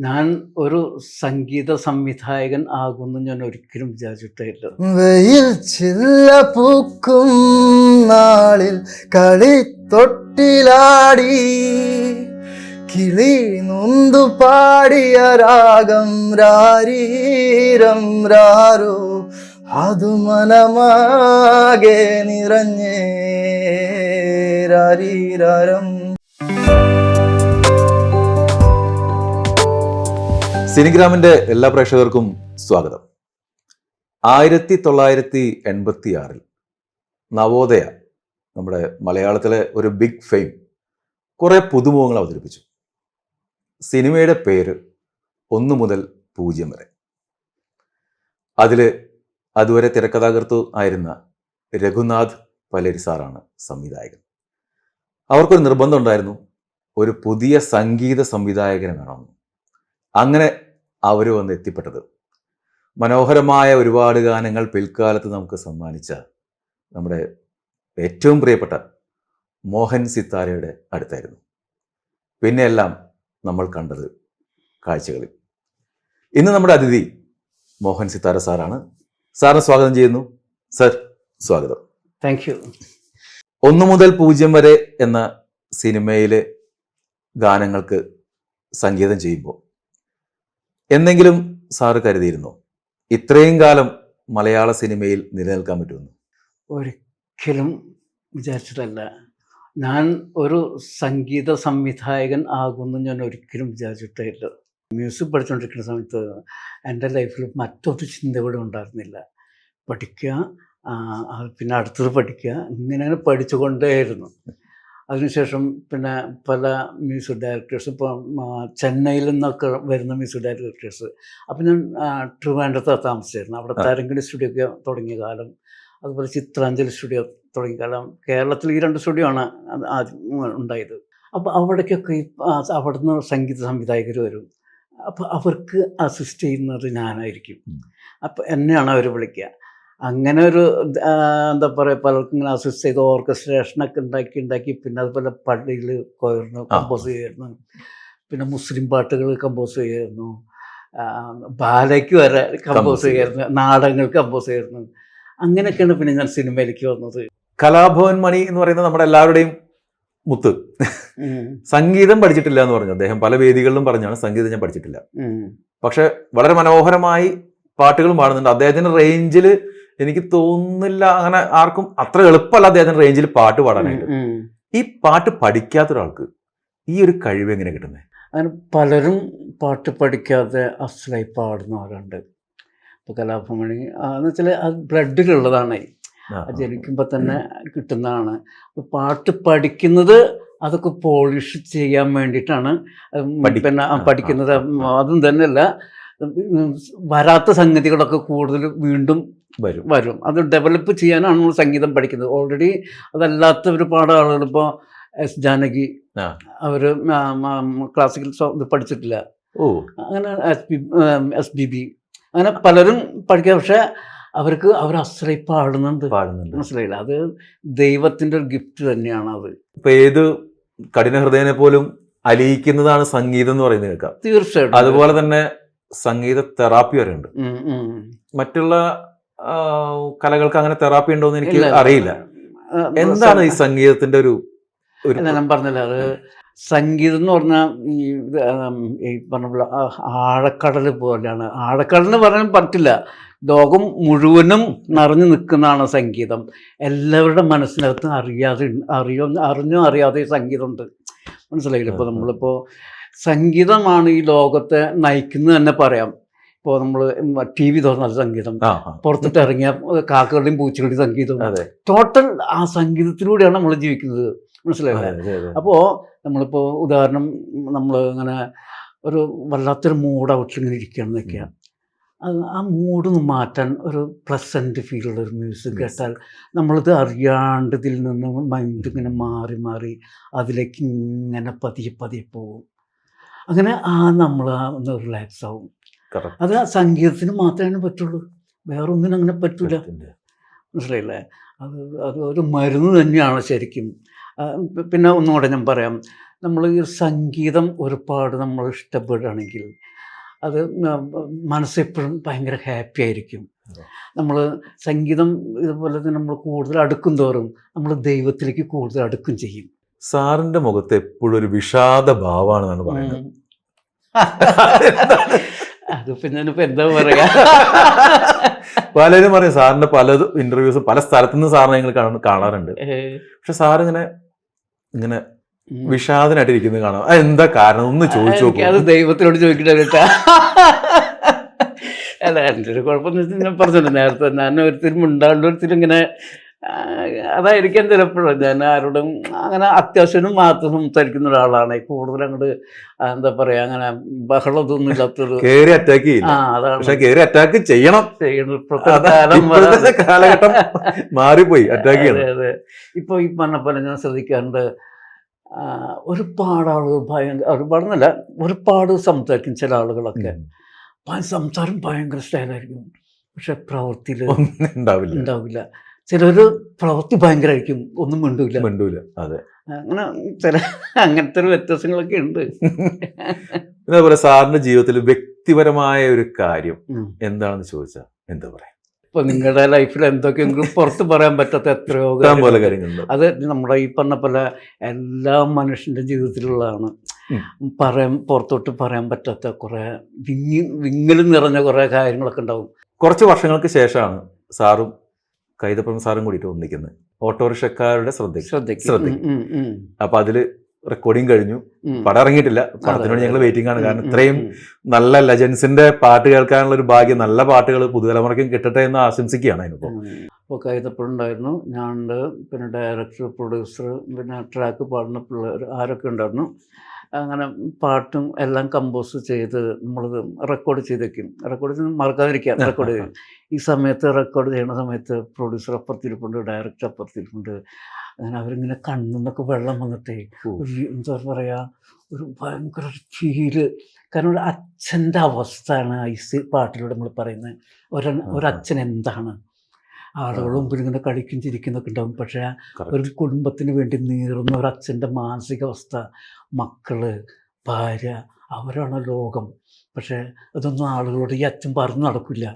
ഞാൻ ഒരു സംഗീത സംവിധായകൻ ആകുമെന്ന് ഞാൻ ഒരിക്കലും വിചാരിച്ചിട്ടേയില്ല. വെയിൽ ചില്ല പൂക്കും നാളിൽ കളിത്തൊട്ടിലാടി കിളി നൊന്തു പാടിയ രാഗം രാരീരം രാരോ അതു മനമാകെ നിറഞ്ഞേ രാരീരം. സിനിഗ്രാമിന്റെ എല്ലാ പ്രേക്ഷകർക്കും സ്വാഗതം. 1986 നവോദയ നമ്മുടെ മലയാളത്തിലെ ഒരു ബിഗ് ഫെയിം കുറെ പുതുമുഖങ്ങൾ അവതരിപ്പിച്ചു. സിനിമയുടെ പേര് 1 മുതൽ 0 വരെ. അതിൽ അതുവരെ തിരക്കഥാകൃത്ത് ആയിരുന്ന രഘുനാഥ് പലേരി സാറാണ് സംവിധായകൻ. അവർക്കൊരു നിർബന്ധം ഉണ്ടായിരുന്നു, ഒരു പുതിയ സംഗീത സംവിധായകനെ വേണമെന്ന്. അങ്ങനെ അവർ വന്ന് എത്തിപ്പെട്ടത് മനോഹരമായ ഒരുപാട് ഗാനങ്ങൾ പിൽക്കാലത്ത് നമുക്ക് സമ്മാനിച്ച നമ്മുടെ ഏറ്റവും പ്രിയപ്പെട്ട മോഹൻ സിത്താരയുടെ അടുത്തായിരുന്നു. പിന്നെയെല്ലാം നമ്മൾ കണ്ടത് കാഴ്ചകളിൽ. ഇന്ന് നമ്മുടെ അതിഥി മോഹൻ സിത്താര സാറാണ്. സാറിന് സ്വാഗതം ചെയ്യുന്നു. സർ, സ്വാഗതം. Thank you. 1 മുതൽ 0 വരെ എന്ന സിനിമയിലെ ഗാനങ്ങൾക്ക് സംഗീതം ചെയ്യുമ്പോൾ എന്തെങ്കിലും സാറ് കരുതിയിരുന്നോ ഇത്രയും കാലം മലയാള സിനിമയിൽ നിലനിൽക്കാൻ പറ്റുമെന്ന്? ഒരിക്കലും വിചാരിച്ചിട്ടല്ല. ഞാൻ ഒരു സംഗീത സംവിധായകൻ ആകുമെന്ന് ഞാൻ ഒരിക്കലും വിചാരിച്ചിട്ടേയില്ല. മ്യൂസിക് പഠിച്ചുകൊണ്ടിരിക്കുന്ന സമയത്ത് എൻ്റെ ലൈഫിൽ മറ്റൊരു ചിന്ത ഇവിടെ ഉണ്ടായിരുന്നില്ല. പഠിക്കുക, പിന്നെ അടുത്തത് പഠിക്കുക, ഇങ്ങനെ പഠിച്ചുകൊണ്ടേയിരുന്നു. അതിനുശേഷം പിന്നെ പല മ്യൂസിക് ഡയറക്ടേഴ്സ്, ഇപ്പോൾ ചെന്നൈയിൽ നിന്നൊക്കെ വരുന്ന മ്യൂസിക് ഡയറക്ടേഴ്സ്. അപ്പം ഞാൻ ട്രിവാൻഡ്രത്താണ് താമസിച്ചിരുന്നു. അവിടെ തരംഗിണി സ്റ്റുഡിയോ ഒക്കെ തുടങ്ങിയ കാലം, അതുപോലെ ചിത്രാഞ്ജലി സ്റ്റുഡിയോ തുടങ്ങിയ കാലം. കേരളത്തിൽ ഈ 2 സ്റ്റുഡിയോ ആണ് ആദ്യം ഉണ്ടായത്. അപ്പോൾ അവിടേക്കൊക്കെ അവിടുന്ന് സംഗീത സംവിധായകർ വരും. അപ്പോൾ അവർക്ക് അസിസ്റ്റ് ചെയ്യുന്നത് ഞാനായിരിക്കും. അപ്പോൾ എന്നെയാണ് അവർ വിളിക്കുക. അങ്ങനെ ഒരു എന്താ പറയുക, പലർക്കും ഇങ്ങനെ അസിസ്റ്റ് ചെയ്ത് ഓർക്കസ്ട്രേഷനൊക്കെ ഉണ്ടാക്കി പിന്നെ അതുപോലെ പള്ളിയിൽ കൊയറിന് കമ്പോസ് ചെയ്യായിരുന്നു. പിന്നെ മുസ്ലിം പാട്ടുകൾ കമ്പോസ് ചെയ്യായിരുന്നു, ബാലയ്ക്ക് വരെ കമ്പോസ് ചെയ്യായിരുന്നു, നാടകങ്ങൾ കമ്പോസ് ചെയ്യായിരുന്നു. അങ്ങനെയൊക്കെയാണ് പിന്നെ ഞാൻ സിനിമയിലേക്ക് വന്നത്. കലാഭവൻ മണി എന്ന് പറയുന്നത് നമ്മുടെ എല്ലാവരുടെയും മുത്ത്. സംഗീതം പഠിച്ചിട്ടില്ല എന്ന് പറഞ്ഞു അദ്ദേഹം. പല വേദികളിലും പറഞ്ഞാണ് സംഗീതം ഞാൻ പഠിച്ചിട്ടില്ല. പക്ഷെ വളരെ മനോഹരമായി പാട്ടുകളും പാടുന്നുണ്ട്. അദ്ദേഹത്തിന്റെ റേഞ്ചിൽ എനിക്ക് തോന്നുന്നില്ല അങ്ങനെ ആർക്കും അത്ര എളുപ്പമല്ല അദ്ദേഹത്തിന്റെ റേഞ്ചിൽ പാട്ട് പാടാനായിട്ട്. ഈ പാട്ട് പഠിക്കാത്ത ഒരാൾക്ക് ഈ ഒരു കഴിവ് എങ്ങനെ കിട്ടുന്നത്? അങ്ങനെ പലരും പാട്ട് പഠിക്കാതെ അസലായി പാടുന്നവരുണ്ട്. ഇപ്പോൾ കലാഭവൻ എന്ന് വെച്ചാൽ അത് ബ്ലഡിലുള്ളതാണ്, ജനിക്കുമ്പോൾ തന്നെ കിട്ടുന്നതാണ്. പാട്ട് പഠിക്കുന്നത് അതൊക്കെ പോളിഷ് ചെയ്യാൻ വേണ്ടിയിട്ടാണ് പിന്നെ പഠിക്കുന്നത്. അതും തന്നെയല്ല, വരാത്ത സംഗതികളൊക്കെ കൂടുതൽ വീണ്ടും വരും. അത് ഡെവലപ്പ് ചെയ്യാനാണ് നമ്മൾ സംഗീതം പഠിക്കുന്നത്. ഓൾറെഡി അതല്ലാത്ത ഒരുപാട് ആളുകൾ, ഇപ്പോൾ എസ് ജാനകി, അവർ ക്ലാസിക്കൽ ഇത് പഠിച്ചിട്ടില്ല. അങ്ങനെ SPB അങ്ങനെ പലരും പഠിക്കുക. പക്ഷെ അവർ അസലായി പാടുന്നുണ്ട്. മനസ്സിലായില്ല, അത് ദൈവത്തിൻ്റെ ഒരു ഗിഫ്റ്റ് തന്നെയാണ് അത്. ഇപ്പൊ ഏത് കഠിന ഹൃദയനെ പോലും അലിയിക്കുന്നതാണ് സംഗീതം എന്ന് പറയുന്നത് കേൾക്കാം. തീർച്ചയായിട്ടും. അതുപോലെ തന്നെ സംഗീത തെറാപ്പി വരെ ഉണ്ട്. മറ്റുള്ള കലകൾക്ക് അങ്ങനെ തെറാപ്പി ഉണ്ടോ എന്ന് എനിക്ക് അറിയില്ല. എന്താണ് ഈ സംഗീതത്തിന്റെ ഒരു ഞാൻ പറഞ്ഞില്ല, അത് സംഗീതം എന്ന് പറഞ്ഞാൽ ഈ പറഞ്ഞ പോലെ ആഴക്കടൽ പോലെയാണ്. ആഴക്കടൽ പറയാൻ പറ്റില്ല, ലോകം മുഴുവനും നിറഞ്ഞു നിൽക്കുന്നതാണ് സംഗീതം. എല്ലാവരുടെ മനസ്സിനകത്ത് അറിഞ്ഞോ അറിയാതെ സംഗീതമുണ്ട്. മനസ്സിലായില്ല. ഇപ്പോൾ നമ്മളിപ്പോൾ സംഗീതമാണ് ഈ ലോകത്തെ നയിക്കുന്നത് തന്നെ പറയാം. ഇപ്പോൾ നമ്മൾ TV തുറന്നാൽ സംഗീതം, പുറത്തിട്ട് ഇറങ്ങിയ കാക്കകളുടെയും പൂച്ചകളുടെയും സംഗീതം, ടോട്ടൽ ആ സംഗീതത്തിലൂടെയാണ് നമ്മൾ ജീവിക്കുന്നത്. മനസ്സിലായില്ലേ? അപ്പോൾ നമ്മളിപ്പോൾ ഉദാഹരണം, നമ്മൾ ഇങ്ങനെ ഒരു വല്ലാത്തൊരു മൂഡ് ഔട്ടിലിങ്ങനെ ഇരിക്കുകയാണെന്ന് വയ്ക്കുക. ആ മൂഡ് മാറ്റാൻ ഒരു പ്ലസൻറ്റ് ഫീലുള്ള ഒരു മ്യൂസിക് കേട്ടാൽ നമ്മളിത് അറിയാണ്ട് ഇതിൽ നിന്ന് മൈൻഡ് ഇങ്ങനെ മാറി മാറി അതിലേക്ക് ഇങ്ങനെ പതിയെ പോകും. അങ്ങനെ നമ്മൾ ഒന്ന് റിലാക്സ് ആവും. അത് ആ സംഗീതത്തിന് മാത്രമേ പറ്റുള്ളൂ, വേറൊന്നിനും അങ്ങനെ പറ്റില്ല. മനസ്സിലായില്ലേ? അത് ഒരു മരുന്ന് തന്നെയാണ് ശരിക്കും. പിന്നെ ഒന്നുകൂടെ ഞാൻ പറയാം, നമ്മൾ ഈ സംഗീതം ഒരുപാട് നമ്മൾ ഇഷ്ടപ്പെടുകയാണെങ്കിൽ അത് മനസ്സെപ്പോഴും ഭയങ്കര ഹാപ്പി ആയിരിക്കും. നമ്മൾ സംഗീതം ഇതുപോലെ തന്നെ നമ്മൾ കൂടുതൽ അടുക്കും തോറും നമ്മൾ ദൈവത്തിലേക്ക് കൂടുതൽ അടുക്കും ചെയ്യും. സാറിന്റെ മുഖത്ത് എപ്പോഴും ഒരു വിഷാദ ഭാവമാണെന്നാണ് പറയുന്നത്. അതിപ്പോ ഞാനിപ്പോ എന്താ പറയാ, പലരും പറയും സാറിന്റെ പല ഇന്റർവ്യൂസും പല സ്ഥലത്തു നിന്ന് സാറിനെ ഞങ്ങൾ കാണാറുണ്ട്. പക്ഷെ സാറിങ്ങനെ ഇങ്ങനെ വിഷാദനായിട്ടിരിക്കുന്നത് കാണാം. അത് എന്താ കാരണം ഒന്ന് ചോദിച്ചു നോക്കും. അത് ദൈവത്തിനോട് ചോദിക്കട്ടെ കേട്ടാ. അല്ല, എൻ്റെ ഒരു കുഴപ്പമെന്ന് ഞാൻ പറഞ്ഞിട്ടുണ്ട് നേരത്തെ, ഞാൻ ഒരിക്കലും ഉണ്ടാകുന്ന ഒരിക്കലും ഇങ്ങനെ അതായിരിക്കാം ചിലപ്പോഴും. ഞാൻ ആരോടും അങ്ങനെ അത്യാവശ്യം മാത്രം സംസാരിക്കുന്ന ഒരാളാണ്. കൂടുതൽ അങ്ങോട്ട് എന്താ പറയാ അങ്ങനെ ബഹളം ഇതൊന്നും ഇല്ലാത്തൊരു കേറി അറ്റാക്ക് ചെയ്യില്ല. അതാണ്. പക്ഷെ കേറി അറ്റാക്ക് ചെയ്യണം. ഇപ്പോഴത്തെ കാലഘട്ടം മാറിപ്പോയി. അറ്റാക്ക് ചെയ്യണം. അതെ. ഇപ്പൊ ഈ പറഞ്ഞ പോലെ ഞാൻ ശ്രദ്ധിക്കാറുണ്ട്, ഒരുപാട് ആളുകൾ ഒരുപാടെന്നല്ല ഒരുപാട് സംസാരിക്കും. ചില ആളുകളൊക്കെ സംസാരം ഭയങ്കര സ്റ്റൈലായിരിക്കും, പക്ഷെ പ്രവൃത്തിയിൽ ഉണ്ടാവില്ല. ചിലര് പ്രവൃത്തി ഭയങ്കരമായിരിക്കും, ഒന്നും മിണ്ടൂല. അതെ, അങ്ങനെ ചില അങ്ങനത്തെ ഒരു വ്യത്യാസങ്ങളൊക്കെ ഉണ്ട്. അതേപോലെ സാറിന്റെ ജീവിതത്തിൽ വ്യക്തിപരമായ ഒരു കാര്യം എന്താണെന്ന് ചോദിച്ചാൽ എന്താ പറയാ? ഇപ്പൊ നിങ്ങളുടെ ലൈഫിൽ എന്തൊക്കെയെങ്കിലും പുറത്ത് പറയാൻ പറ്റാത്ത എത്രയോ കാര്യങ്ങളുണ്ട്. അത് നമ്മുടെ ഈ പറഞ്ഞ പോലെ എല്ലാ മനുഷ്യന്റെ ജീവിതത്തിലുള്ളതാണ്. പുറത്തോട്ട് പറയാൻ പറ്റാത്ത കുറെ വിങ്ങലും നിറഞ്ഞ കുറെ കാര്യങ്ങളൊക്കെ ഉണ്ടാവും. കുറച്ച് വർഷങ്ങൾക്ക് ശേഷമാണ് സാറും കൈതപ്രം സാറും കൂടിയിട്ട് ഒന്നിക്കുന്നത് ഓട്ടോറിക്ഷക്കാരുടെ ശ്രദ്ധയ്ക്ക്. അപ്പൊ അതില് റെക്കോർഡിങ് കഴിഞ്ഞു, പടം ഇറങ്ങിയിട്ടില്ല. പടത്തിന് വേണ്ടി ഞങ്ങൾ വെയിറ്റിംഗ് ആണ്. കാരണം ഇത്രയും നല്ല ലെജൻസിന്റെ പാട്ട് കേൾക്കാനുള്ള ഒരു ഭാഗ്യം, നല്ല പാട്ടുകൾ പുതുതലമുറയ്ക്കും കിട്ടട്ടെ എന്ന് ആശംസിക്കുകയാണ്. അതിനിപ്പോ ഇപ്പോൾ കൈതപ്രം ഉണ്ടായിരുന്നു, ഞാനുണ്ട്, പിന്നെ ഡയറക്ടർ, പ്രൊഡ്യൂസർ, പിന്നെ ട്രാക്ക് പാടുന്ന പിള്ളേർ ആരൊക്കെ ഉണ്ടായിരുന്നു. അങ്ങനെ പാട്ടും എല്ലാം കമ്പോസ് ചെയ്ത് നമ്മളത് റെക്കോർഡ് ചെയ്ത് വെക്കും. റെക്കോർഡ് ചെയ്ത് മറക്കാതിരിക്കാം. റെക്കോർഡ് ചെയ്യും. ഈ സമയത്ത് റെക്കോർഡ് ചെയ്യുന്ന സമയത്ത് പ്രൊഡ്യൂസർ അപ്പുറത്തിരിപ്പുണ്ട്, ഡയറക്ടർ അപ്പുറത്തിരിപ്പുണ്ട്. അങ്ങനെ അവരിങ്ങനെ കണ്ണിന്നൊക്കെ വെള്ളം വന്നിട്ടേ ഒരു എന്താ പറയുക, ഒരു ഭയങ്കര ഫീല്. കാരണം ഒരു അച്ഛൻ്റെ അവസ്ഥയാണ് ഈ പാട്ടിലൂടെ നമ്മൾ പറയുന്നത്. ഒരച്ഛൻ എന്താണ്, ആളുകൾ മുമ്പിൽ ഇങ്ങനെ കളിക്കും ചിരിക്കുന്നൊക്കെ ഉണ്ടാവും, പക്ഷേ ഒരു കുടുംബത്തിന് വേണ്ടി നീറുന്ന ഒരു അച്ഛൻ്റെ മാനസികാവസ്ഥ, മക്കള്, ഭാര്യ, അവരാണ് ലോകം. പക്ഷേ അതൊന്നും ആളുകളോട് ഈ അച്ഛൻ പറഞ്ഞു നടക്കില്ല.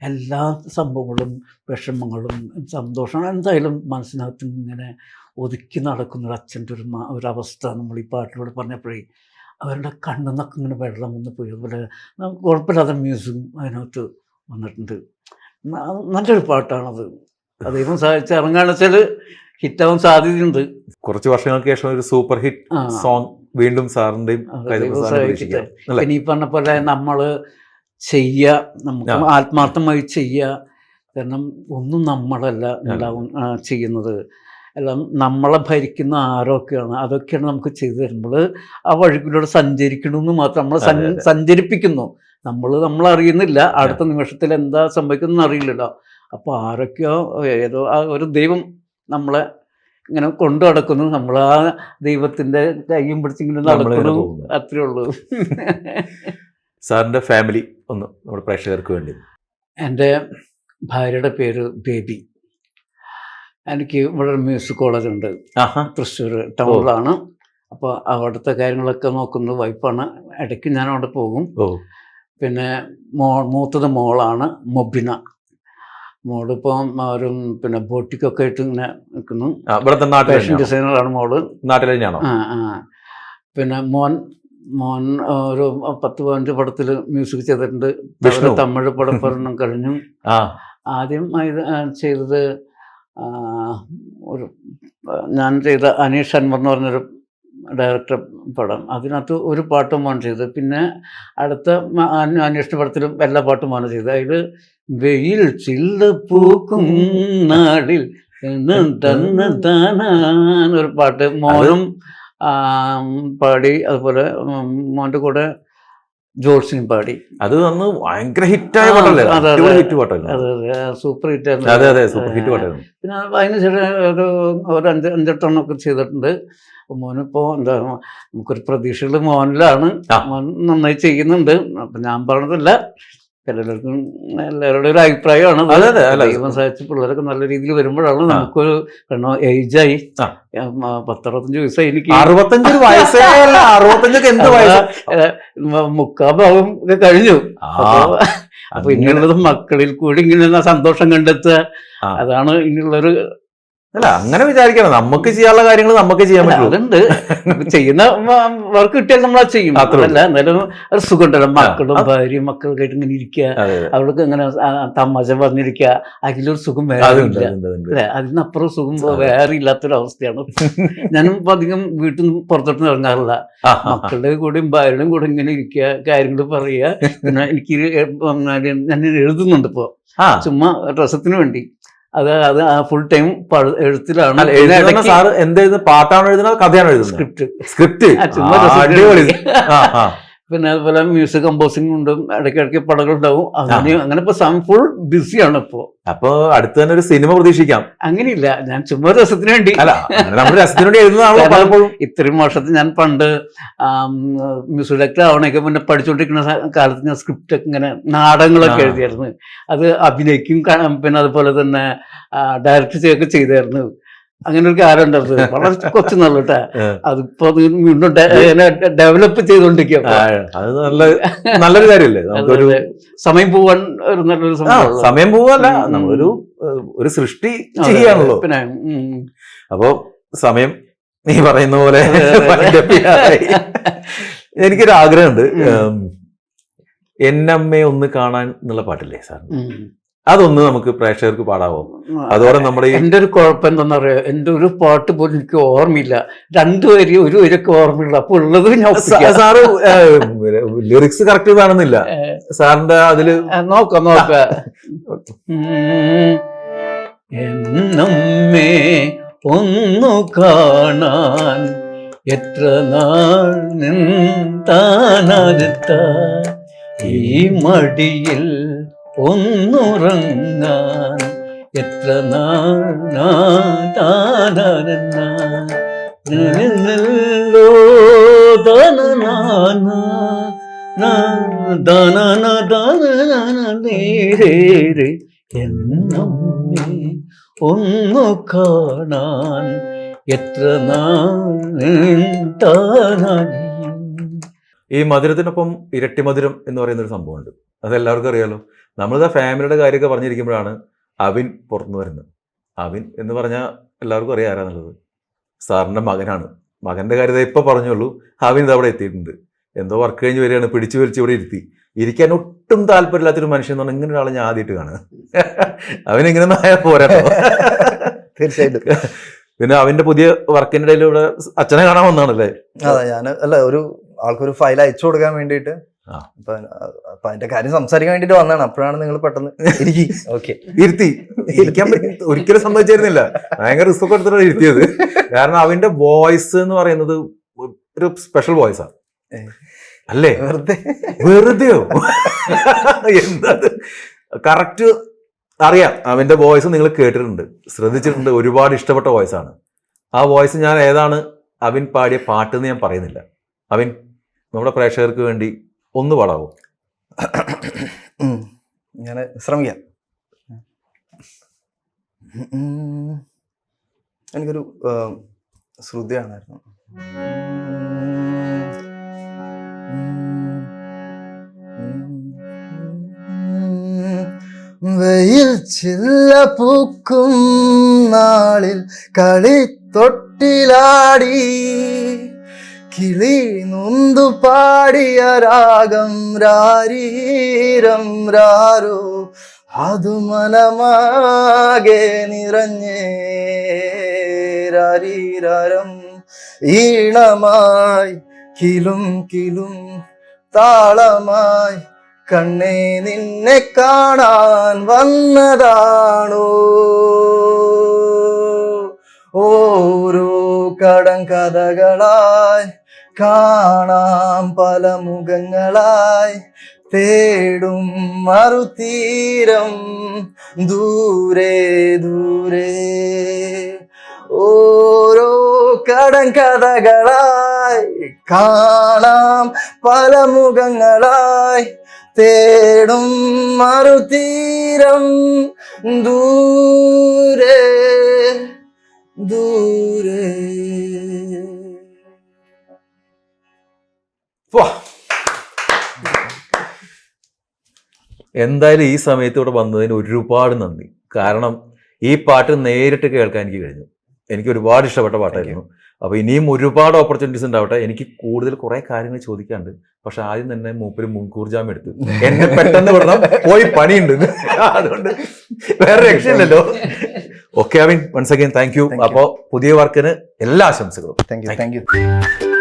എല്ലാ സംഭവങ്ങളും വിഷമങ്ങളും സന്തോഷവും എന്തായാലും മനസ്സിനകത്ത് ഇങ്ങനെ ഒതുക്കി നടക്കുന്ന ഒരു അച്ഛൻ്റെ ഒരവസ്ഥ നമ്മൾ ഈ പാട്ടിലൂടെ പറഞ്ഞപ്പോഴേ അവരുടെ കണ്ണിന്നൊക്കെ ഇങ്ങനെ വെള്ളം വന്ന് പോയി. അതുപോലെ കുഴപ്പമില്ലാത്ത മ്യൂസിക്കും അതിനകത്ത് വന്നിട്ടുണ്ട്. നല്ലൊരു പാട്ടാണത്. ദൈവം സാധിച്ച് ഇറങ്ങാന്ന് വെച്ചാൽ ഹിറ്റാവാൻ സാധ്യതയുണ്ട്. കുറച്ച് വർഷങ്ങൾക്ക് ശേഷം ഒരു സൂപ്പർ ഹിറ്റ് സോങ് വീണ്ടും സാറിന്റെയും പിന്നെ ഈ പറഞ്ഞ പോലെ നമ്മൾ ചെയ്യുക, നമുക്ക് ആത്മാർത്ഥമായി ചെയ്യുക. കാരണം ഒന്നും നമ്മളല്ല ഉണ്ടാവും ചെയ്യുന്നത്, എല്ലാം നമ്മളെ ഭരിക്കുന്ന ആരൊക്കെയാണ്, അതൊക്കെയാണ് നമുക്ക് ചെയ്തു തരുമ്പോൾ ആ വഴികളിലൂടെ സഞ്ചരിക്കണമെന്ന് മാത്രം നമ്മൾ സഞ്ചരിപ്പിക്കുന്നു. നമ്മളറിയുന്നില്ല അടുത്ത നിമിഷത്തിൽ എന്താ സംഭവിക്കുന്നതെന്ന് അറിയില്ലല്ലോ. അപ്പോൾ ആരൊക്കെയോ ഏതോ ആ ഒരു ദൈവം നമ്മളെ ഇങ്ങനെ കൊണ്ടു നടക്കുന്നു, നമ്മൾ ആ ദൈവത്തിൻ്റെ കയ്യും പിടിച്ചിങ്ങനെ നടക്കുന്നു, അത്രേ ഉള്ളൂ. സാറിൻ്റെ ഫാമിലി ഒന്ന് നമ്മുടെ പ്രേക്ഷകർക്ക് വേണ്ടി. എൻ്റെ ഭാര്യയുടെ പേര് ബേബി. എനിക്ക് ഇവിടെ മ്യൂസിക് കോളേജ് ഉണ്ട്, തൃശ്ശൂർ ടൗണിലാണ്. അപ്പോൾ അവിടുത്തെ കാര്യങ്ങളൊക്കെ നോക്കുന്നത് വൈഫാണ്. ഇടയ്ക്ക് ഞാൻ അവിടെ പോകും. പിന്നെ മൂത്തത് മോളാണ് മൊബിന. മോളിപ്പോൾ ഒരു പിന്നെ ബോട്ടിക്കൊക്കെ ആയിട്ട് ഇങ്ങനെ നിൽക്കുന്നു. ഫാഷൻ ഡിസൈനറാണ് മോള്. നാട്ടിൽ തന്നെയാണോ? പിന്നെ മോൻ ഒരു 10-15 പടത്തിൽ മ്യൂസിക് ചെയ്തിട്ടുണ്ട്. തമിഴ് പടം കഴിഞ്ഞു. ആദ്യം ചെയ്തത് ഞാൻ ചെയ്ത അനീഷ് അൻവർ എന്ന് പറഞ്ഞൊരു ഡയറക്ടർ പടം, അതിനകത്ത് ഒരു പാട്ടും മോൻ ചെയ്ത്. പിന്നെ അടുത്ത അന്വേഷണ പടത്തിലും എല്ലാ പാട്ടും മോനെ ചെയ്ത്. അതിൽ വെയിൽ ചില്ല പൂക്കും നാടിൽ ഒരു പാട്ട് മോനും പാടി. അതുപോലെ മോൻ്റെ കൂടെ ജോൾസിനും പാടി. അത് ഭയങ്കര ഹിറ്റായ പാട്ടല്ലേ? അതെ, സൂപ്പർ ഹിറ്റായിരുന്നു. പിന്നെ അതിനുശേഷം ഒരു 5-8 ചെയ്തിട്ടുണ്ട്. മോനിപ്പോൾ എന്താ നമുക്കൊരു പ്രതീക്ഷകൾ മോനിലാണ്. മോൻ നന്നായി ചെയ്യുന്നുണ്ട്. അപ്പം ഞാൻ പറഞ്ഞതല്ല, എല്ലാവർക്കും എല്ലാവരുടെ ഒരു അഭിപ്രായമാണ്. അതെ, അതെ, അല്ല. ദൈവം സഹായിച്ച് പിള്ളേരൊക്കെ നല്ല രീതിയിൽ വരുമ്പോഴാണ് നമുക്കൊരു കാരണം ഏജായി, 10-65 വയസ്സായി എനിക്ക്. 65 വയസ്സേ അല്ല, 65 എന്ത് വയസ്സ്, മുക്കാഭാഗം ഒക്കെ കഴിഞ്ഞു. അപ്പൊ ഇനിയുള്ളത് മക്കളിൽ കൂടി ഇങ്ങനെ സന്തോഷം കണ്ടെത്തുക, അതാണ് ഇനിയുള്ളൊരു. അല്ല, അങ്ങനെ വിചാരിക്കണം. നമുക്ക് ചെയ്യാനുള്ള കാര്യങ്ങൾ നമുക്ക് ചെയ്യാൻ പറ്റും. അതുണ്ട്, ചെയ്യുന്ന വർക്ക് കിട്ടിയാൽ നമ്മൾ അത് ചെയ്യും. അതല്ല എന്നാലും ഒരു സുഖമുണ്ടല്ലോ, മക്കളും ഭാര്യയും മക്കളൊക്കെ ആയിട്ട് ഇങ്ങനെ ഇരിക്കുക, അവർക്ക് ഇങ്ങനെ തമാശ പറഞ്ഞിരിക്കുക, അതിലൊരു സുഖം വേറെ ഇല്ല അല്ലെ. അതിനപ്പുറം സുഖം വേറെ ഇല്ലാത്തൊരവസ്ഥയാണ്. ഞാനും അധികം വീട്ടിൽ നിന്ന് പുറത്തോട്ട് ഇറങ്ങാറില്ല. മക്കളുടെ കൂടെയും ഭാര്യയുടെയും കൂടെ ഇങ്ങനെ ഇരിക്കുക, കാര്യങ്ങൾ പറയുക. പിന്നെ എനിക്ക് ഞാൻ എഴുതുന്നുണ്ട് ഇപ്പോ, ചുമ്മാ രസത്തിന് വേണ്ടി. അത് ഫുൾ ടൈം എഴുത്തിലാണ്. സാറ് എന്തെഴുതുന്നത്? പാട്ടാണ് എഴുതുന്നത്, കഥയാണ് എഴുതുന്നത്? സ്ക്രിപ്റ്റ്. പിന്നെ അതുപോലെ മ്യൂസിക് കമ്പോസിംഗ് ഉണ്ട്, ഇടയ്ക്കിടയ്ക്ക് പടങ്ങളുണ്ടാവും. അങ്ങനെ ഇപ്പൊ ഫുൾ ബിസിയാണ് ഇപ്പോ. അപ്പൊ അടുത്ത് തന്നെ ഒരു സിനിമ പ്രതീക്ഷിക്കാം. അങ്ങനെയില്ല, ഞാൻ ചുമ്മാ രസത്തിന് വേണ്ടി. നമ്മുടെ രസത്തിന് വേണ്ടി എഴുതുന്നതാണല്ലോ പലപ്പോഴും. ഇത്രയും വർഷത്തിൽ ഞാൻ പണ്ട് മ്യൂസിക് ഡയറക്ടർ ആവണേക്ക് മുന്നേ പഠിച്ചുകൊണ്ടിരിക്കുന്ന കാലത്ത് ഞാൻ സ്ക്രിപ്റ്റ് ഒക്കെ ഇങ്ങനെ നാടകങ്ങളൊക്കെ എഴുതിയായിരുന്നു. അത് അഭിനയിക്കും, പിന്നെ അതുപോലെ തന്നെ ഡയറക്റ്റ് ചെയ്യുകയൊക്കെ ചെയ്തായിരുന്നു. അങ്ങനെ ഒരു കാര്യം ഉണ്ടായിരുന്നു, വളരെ കൊച്ചു നല്ല കേട്ടാ. അതിപ്പോ വീണ്ടും ഡെവലപ്പ് ചെയ്തുകൊണ്ടിരിക്കുക. അത് നല്ലൊരു കാര്യമല്ലേ? നമുക്കൊരു സമയം പോവാൻ ഒരു നല്ലൊരു സമയം പോവല്ല, നമ്മളൊരു ഒരു സൃഷ്ടി ചെയ്യാണല്ലോ. പിന്നെ അപ്പോ സമയം നീ പറയുന്ന പോലെ എനിക്കൊരു ആഗ്രഹമുണ്ട്. എന്നമ്മയെ ഒന്ന് കാണാൻ എന്നുള്ള പാട്ടില്ലേ സാർ, അതൊന്ന് നമുക്ക് പ്രേക്ഷകർക്ക് പാടാവോ? അതോടെ നമ്മുടെ എൻ്റെ ഒരു കുഴപ്പം എന്താണെന്ന് പറയാ, എൻ്റെ ഒരു പാട്ട് പോലും എനിക്ക് ഓർമ്മയില്ല. 2 വരി 1 വരിയൊക്കെ ഓർമ്മയില്ല. അപ്പൊ ഉള്ളത് സാറ് ലിറിക്സ് കറക്റ്റ് കാണുന്നില്ല സാറിന്റെ അതില്. നോക്കാം. എന്നമ്മേ ഒന്നു കാണാൻ എത്ര നാൾ നിന്താനടുത്ത ഈ മടിയിൽ ഒന്നുറങ്ങാൻ എത്ര നാളോ എന്നമ്മേ ഒന്നു കാണാൻ എത്ര നാളി. ഈ മധുരത്തിനൊപ്പം ഇരട്ടി മധുരം എന്ന് പറയുന്നൊരു സംഭവമുണ്ട്. അതെല്ലാവർക്കും അറിയാലോ. നമ്മളിതാ ഫാമിലിയുടെ കാര്യമൊക്കെ പറഞ്ഞിരിക്കുമ്പോഴാണ് അവിൻ പുറത്തു വരുന്നത്. അവിൻ എന്ന് പറഞ്ഞാൽ എല്ലാവർക്കും അറിയാം ആരാന്നുള്ളത്. സാറിൻ്റെ മകനാണ്. മകൻ്റെ കാര്യത ഇപ്പോൾ പറഞ്ഞുള്ളൂ. അവിൻ ഇത് അവിടെ എത്തിയിട്ടുണ്ട്. എന്തോ വർക്ക് കഴിഞ്ഞ് വരികയാണ്, പിടിച്ചു വലിച്ച് ഇവിടെ ഇരിക്കാൻ ഒട്ടും താല്പര്യമില്ലാത്തൊരു മനുഷ്യൻ എന്ന് പറഞ്ഞാൽ ഇങ്ങനെ ഒരാളെ ഞാൻ ആദ്യമായിട്ട് കാണുക. അവനിങ്ങനെ ആയാൽ പോരാട്ടോ. തീർച്ചയായിട്ടും. പിന്നെ അവന്റെ പുതിയ വർക്കിന്റെ ഇടയിൽ ഇവിടെ അച്ഛനെ കാണാൻ വന്നാണല്ലേ? അതെ, ഞാൻ ഒരു ആൾക്കൊരു ഫയൽ അയച്ചു കൊടുക്കാൻ വേണ്ടിയിട്ട് അപ്പൊ അതിന്റെ കാര്യം സംസാരിക്കാൻ വേണ്ടിട്ട് വന്നതാണ്. അപ്പോഴാണ് നിങ്ങൾ പെട്ടെന്ന് ഇരുത്തി. ഇരിക്കാൻ ഒരിക്കലും സംഭവിച്ചിരുന്നില്ല. ഭയങ്കര റിസ്ക് ഒക്കെ എടുത്തിട്ടാണ് ഇരുത്തിയത്. കാരണം അവന്റെ വോയിസ് എന്ന് പറയുന്നത് ഒരു സ്പെഷ്യൽ വോയിസാണ് അല്ലേ? വെറുതെയോ? എന്താ കറക്റ്റ് അറിയാം. അവന്റെ വോയിസ് നിങ്ങൾ കേട്ടിട്ടുണ്ട്, ശ്രദ്ധിച്ചിട്ടുണ്ട്. ഒരുപാട് ഇഷ്ടപ്പെട്ട വോയിസാണ്. ആ വോയിസ് ഞാൻ ഏതാണ് അവൻ പാടിയ പാട്ടെന്ന് ഞാൻ പറയുന്നില്ല. അവൻ നമ്മുടെ പ്രേക്ഷകർക്ക് വേണ്ടി ഒന്ന് പാടാവോ? ഞാൻ ശ്രമിക്കാം. എനിക്കൊരു ശ്രുതിയാണായിരുന്നു. വെയിൽ ചില്ല പൂക്കും നാളിൽ കളിത്തൊട്ടിലാടി കിളി നൊന്തു പാടിയ രാഗം രാരീരം രാരോ അതു മനമാകെ നിറഞ്ഞേ രാരീരം ഈണമായി കിലും കിലും താളമായി കണ്ണേ നിന്നെ കാണാൻ വന്നതാണോ ഓരോ കടങ്കഥകളായി കാണാം പല മുഖങ്ങളായി തേടും മറുതീരം ദൂരെ ദൂരെ ഓരോ കടങ്കഥകളായി മുഖങ്ങളായി കാണാം, പല മുഖങ്ങളായി തേടും മറുതീരം ദൂരെ ദൂരെ. വാ. എന്തായാലും ഈ സമയത്ത് ഇവിടെ വന്നതിന് ഒരുപാട് നന്ദി. കാരണം ഈ പാട്ട് നേരിട്ട് കേൾക്കാൻ എനിക്ക് കഴിഞ്ഞു. എനിക്ക് ഒരുപാട് ഇഷ്ടപ്പെട്ട പാട്ടായിരുന്നു. അപ്പോൾ ഇനിയും ഒരുപാട് ഓപ്പർച്യൂണിറ്റീസ് ഉണ്ടാവട്ടെ. എനിക്ക് കൂടുതൽ കുറേ കാര്യങ്ങൾ ചോദിക്കാണ്ട്. പക്ഷെ ആദ്യം തന്നെ മൂപ്പര് മുൻകൂർ ജാമ്യം എടുത്തു. എന്നെ പെട്ടെന്ന് വിടണം, പോയി പണിയുണ്ട്. അതുകൊണ്ട് വേറെ രക്ഷയില്ലല്ലോ. Okay Avin, once again thank you. അപ്പോൾ പുതിയ വർക്കിന് എല്ലാ ആശംസകളും. Thank U.